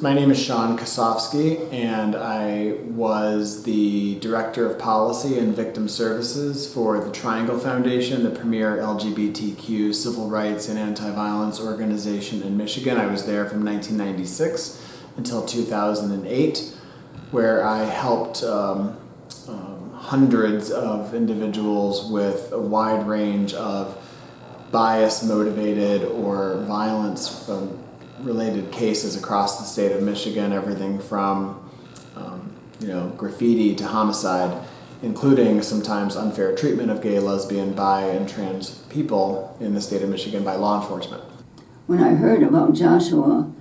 My name is Sean Kosofsky, and I was the Director of Policy and Victim Services for the Triangle Foundation, the premier LGBTQ civil rights and anti-violence organization in Michigan. I was there from 1996 until 2008, where I helped hundreds of individuals with a wide range of bias-motivated or violence related cases across the state of Michigan, everything from graffiti to homicide, including sometimes unfair treatment of gay, lesbian, bi, and trans people in the state of Michigan by law enforcement. When I heard about Joshua,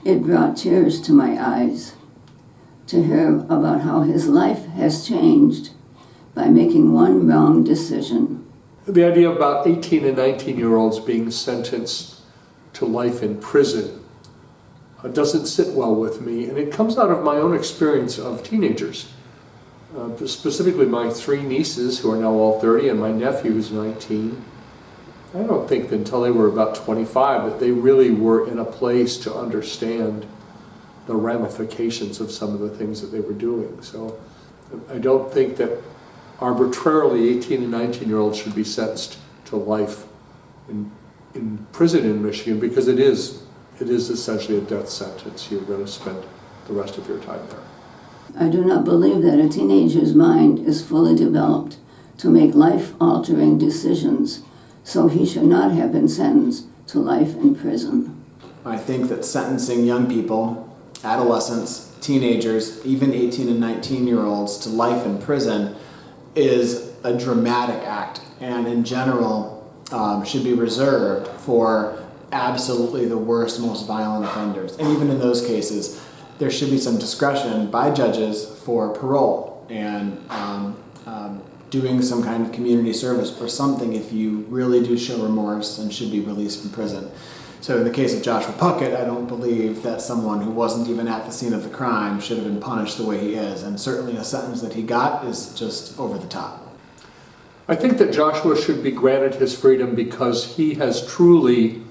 it brought tears to my eyes to hear about how his life has changed by making one wrong decision. The idea about 18 and 19-year-olds being sentenced to life in prison doesn't sit well with me, and it comes out of my own experience of teenagers. Specifically my three nieces, who are now all 30, and my nephew who's 19. I don't think that until they were about 25 that they really were in a place to understand the ramifications of some of the things that they were doing. So I don't think that arbitrarily 18 and 19-year-olds should be sentenced to life in prison in Michigan, because it is essentially a death sentence. You're going to spend the rest of your time there. I do not believe that a teenager's mind is fully developed to make life-altering decisions, so he should not have been sentenced to life in prison. I think that sentencing young people, adolescents, teenagers, even 18 and 19-year-olds to life in prison is a dramatic act, and in general should be reserved for absolutely the worst, most violent offenders. And even in those cases, there should be some discretion by judges for parole and doing some kind of community service or something if you really do show remorse and should be released from prison. So in the case of Joshua Puckett, I don't believe that someone who wasn't even at the scene of the crime should have been punished the way he is, and certainly a sentence that he got is just over the top. I think that Joshua should be granted his freedom because he has truly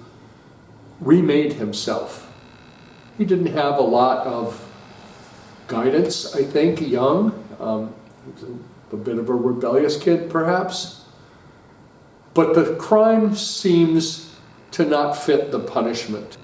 remade himself. He didn't have a lot of guidance, I think, young. He was a bit of a rebellious kid, perhaps. But the crime seems to not fit the punishment.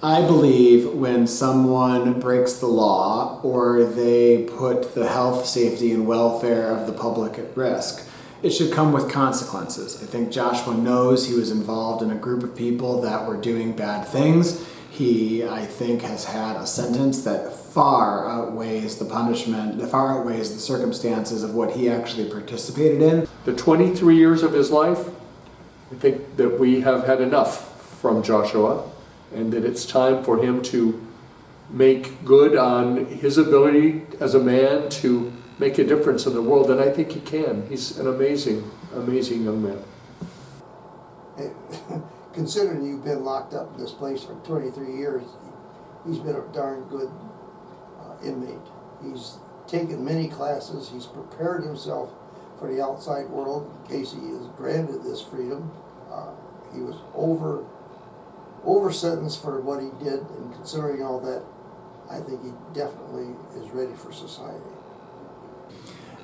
I believe when someone breaks the law or they put the health, safety, and welfare of the public at risk, it should come with consequences. I think Joshua knows he was involved in a group of people that were doing bad things. He, I think, has had a sentence that far outweighs the punishment, that far outweighs the circumstances of what he actually participated in. The 23 years of his life, I think that we have had enough from Joshua, and that it's time for him to make good on his ability as a man to make a difference in the world, and I think he can. He's an amazing, amazing young man. Considering you've been locked up in this place for 23 years, he's been a darn good inmate. He's taken many classes, he's prepared himself for the outside world in case he is granted this freedom. He was over sentenced for what he did, and considering all that, I think he definitely is ready for society.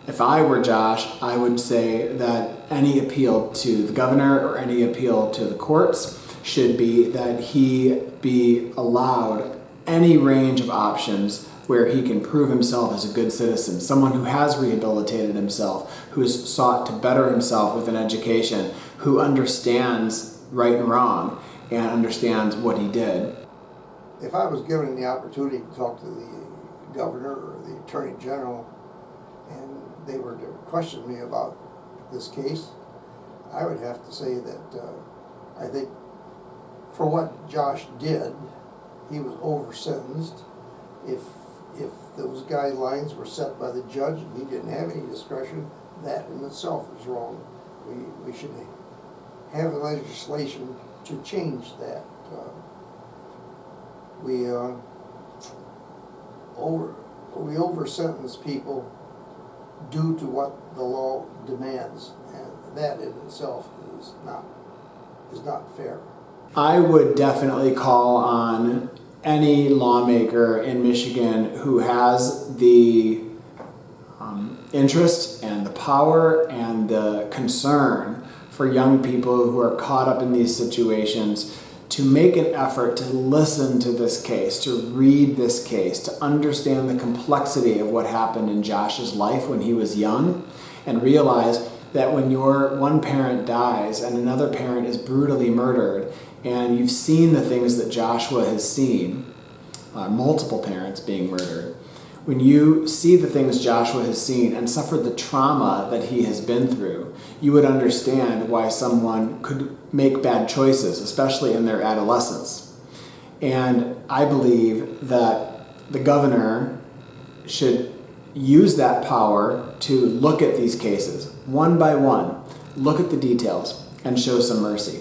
If I were Josh, I would say that any appeal to the governor or any appeal to the courts should be that he be allowed any range of options where he can prove himself as a good citizen, someone who has rehabilitated himself, who has sought to better himself with an education, who understands right and wrong and understands what he did. If I was given the opportunity to talk to the governor or the attorney general and they were to question me about this case, I would have to say that I think for what Josh did, he was over-sentenced. If those guidelines were set by the judge and he didn't have any discretion, that in itself is wrong. We should have legislation to change that. We over-sentence people due to what the law demands, and that in itself is not fair. I would definitely call on any lawmaker in Michigan who has the interest and the power and the concern for young people who are caught up in these situations to make an effort to listen to this case, to read this case, to understand the complexity of what happened in Josh's life when he was young, and realize that when your one parent dies and another parent is brutally murdered, and you've seen the things that Joshua has seen, multiple parents being murdered, when you see the things Joshua has seen and suffered the trauma that he has been through, you would understand why someone could make bad choices, especially in their adolescence. And I believe that the governor should use that power to look at these cases one by one, look at the details, and show some mercy.